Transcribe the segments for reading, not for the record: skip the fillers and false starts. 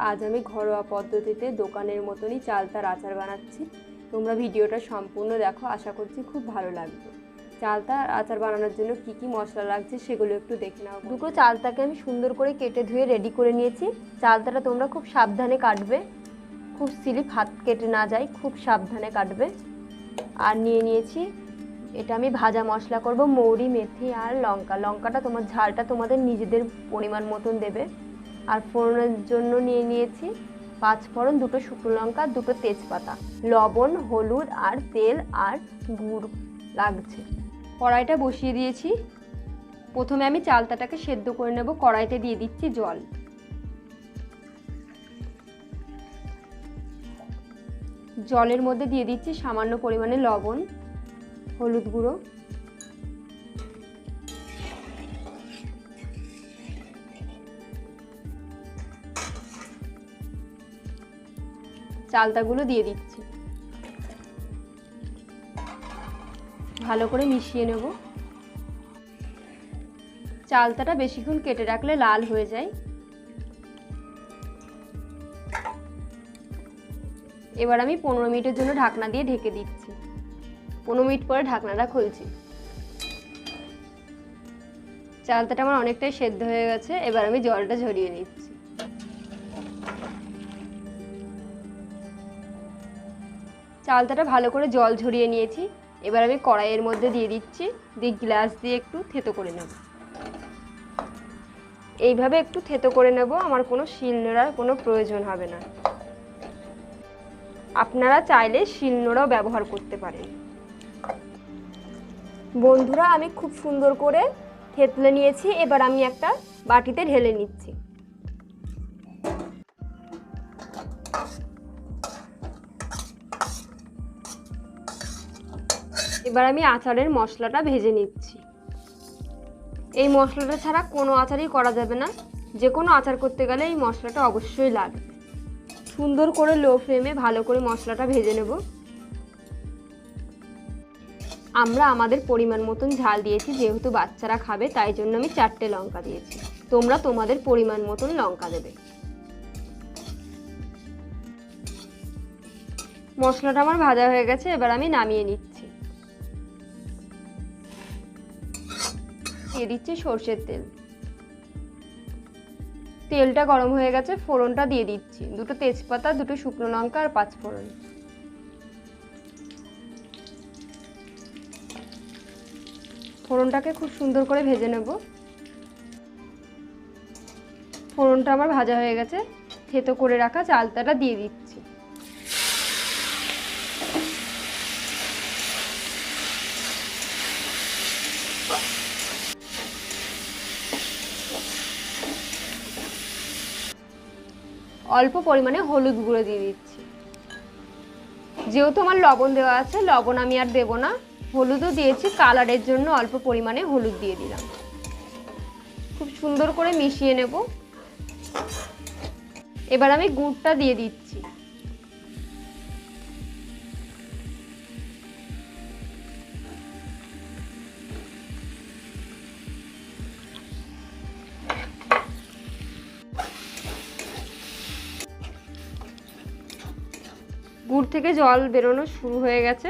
আজ আমি ঘরোয়া পদ্ধতিতে দোকানের মতনই চালতার আচার বানাচ্ছি। তোমরা ভিডিওটা সম্পূর্ণ দেখো, আশা করছি খুব ভালো লাগবে। চালতার আচার বানানোর জন্য কি কি মশলা লাগছে সেগুলো একটু দেখে নাও। দুটো চালতাকে আমি সুন্দর করে কেটে ধুয়ে রেডি করে নিয়েছি। চালতাটা তোমরা খুব সাবধানে কাটবে, খুব স্লিপ হাত কেটে না যায়, খুব সাবধানে কাটবে। আর নিয়ে নিয়েছি, এটা আমি ভাজা মশলা করব, মৌরি, মেথি আর লঙ্কা। লঙ্কাটা তোমার ঝালটা তোমাদের নিজেদের পরিমাণ মতন দেবে। আর ফোড়নের জন্য নিয়ে নিয়েছি 5 ফোড়ন, 2টো শুকনো লঙ্কা, 2টো তেজপাতা, লবণ, হলুদ আর তেল আর গুড় লাগছে। কড়াইটা বসিয়ে দিয়েছি। প্রথমে আমি চালতাটাকে সেদ্ধ করে নেব। কড়াইতে দিয়ে দিচ্ছি জল। জলের মধ্যে দিয়ে দিচ্ছি সামান্য পরিমাণে লবণ, হলুদ গুঁড়ো, চালতাগুলো দিয়ে দিচ্ছি। ভালো করে মিশিয়ে নেব। চালতাটা বেশিক্ষণ কেটে রাখলে লাল হয়ে যায়। এবার আমি 15 মিনিটের জন্য ঢাকনা দিয়ে ঢেকে দিচ্ছি। 15 মিনিট পরে ঢাকনাটা খুলছি। চালতাটা আমার অনেকটাই সেদ্ধ হয়ে গেছে। এবার আমি জলটা ঝরিয়ে নিচ্ছি। চালতাটা ভালো করে জল ঝরিয়ে নিয়েছি। এবার আমি কড়াইয়ের মধ্যে দিয়ে দিচ্ছি, দিয়ে গ্লাস দিয়ে একটু থেতো করে নেব। এইভাবে একটু থেতো করে নেব, আমার কোনো শিলনোড়ার কোনো প্রয়োজন হবে না। আপনারা চাইলে শিলনোড়াও ব্যবহার করতে পারেন। বন্ধুরা, আমি খুব সুন্দর করে থেতলে নিয়েছি। এবার আমি একটা বাটিতে ঢেলে নিচ্ছি। এবার আমি আচারের মশলাটা ভেজে নিচ্ছি। এই মশলাটা ছাড়া কোনো আচারই করা যাবে না। যে কোনো আচার করতে গেলে এই মশলাটা অবশ্যই লাগবে। সুন্দর করে লো ফ্লেমে ভালো করে মশলাটা ভেজে নেব। আমরা আমাদের পরিমাণ মতন ঝাল দিয়েছি, যেহেতু বাচ্চারা খাবে তাই জন্য আমি 4টে লঙ্কা দিয়েছি। তোমরা তোমাদের পরিমাণ মতন লঙ্কা দেবে। মশলাটা আমার ভাজা হয়ে গেছে। এবার আমি নামিয়ে নিচ্ছি। দিয়ে দিচ্ছি সরষের তেল। তেলটা গরম হয়ে গেছে, ফোড়নটা দিয়ে দিচ্ছি। 2টো তেজপাতা, 2টো শুকনো লঙ্কা আর 5 ফোড়ন। ফোড়নটাকে খুব সুন্দর করে ভেজে নেব। ফোড়নটা আমার ভাজা হয়ে গেছে। থেতো করে রাখা চালতাটা দিয়ে দিচ্ছি। অল্প পরিমাণে হলুদ গুঁড়ো দিয়ে দিচ্ছি। যেহেতু আমার লবণ দেওয়া আছে, লবণ আমি আর দেব না। হলুদও দিয়েছি, কালারের জন্য অল্প পরিমাণে হলুদ দিয়ে দিলাম। খুব সুন্দর করে মিশিয়ে নেব। এবার আমি গুড়টা দিয়ে দিচ্ছি। গুড় থেকে জল বেরোনো শুরু হয়ে গেছে।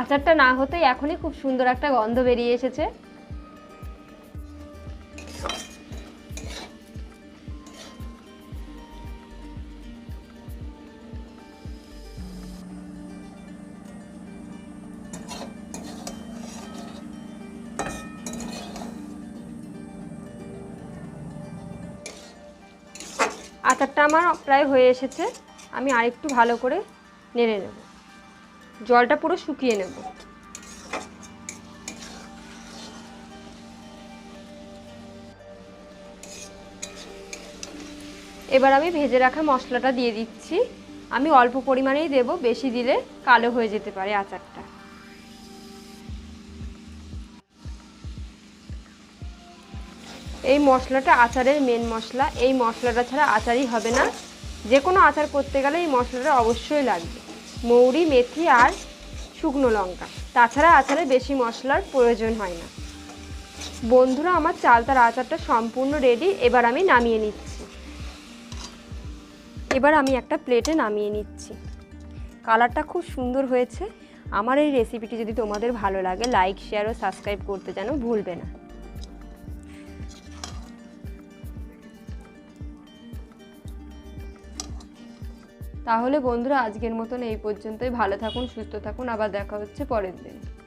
আচারটা না হতেই এখনই খুব সুন্দর একটা গন্ধ বেরিয়ে এসেছে। আচারটা আমার প্রায় হয়ে এসেছে। আমি আরেকটু ভালো করে নেড়ে নেব। জলটা পুরো শুকিয়ে নেব। এবার আমি ভেজে রাখা মশলাটা দিয়ে দিচ্ছি। আমি অল্প পরিমাণেই দেব, বেশি দিলে কালো হয়ে যেতে পারে আচারটা। এই মশলাটা আচারের মেন মশলা। এই মশলাটা ছাড়া আচারই হবে না। যে কোনো আচার করতে গেলে এই মশলাটা অবশ্যই লাগবে। মৌরি, মেথি আর শুকনো লঙ্কা। তাছাড়া আচারে বেশি মশলার প্রয়োজন হয় না। বন্ধুরা, আমার চালতার আচারটা সম্পূর্ণ রেডি। এবার আমি নামিয়ে নিচ্ছি। এবার আমি একটা প্লেটে নামিয়ে নিচ্ছি। কালারটা খুব সুন্দর হয়েছে। আমার এই রেসিপিটি যদি তোমাদের ভালো লাগে, লাইক, শেয়ার ও সাবস্ক্রাইব করতে যেন ভুলবে না। তাহলে বন্ধুরা, আজকের মতন এই পর্যন্তই। ভালো থাকুন, সুস্থ থাকুন, আবার দেখা হচ্ছে পরের দিন।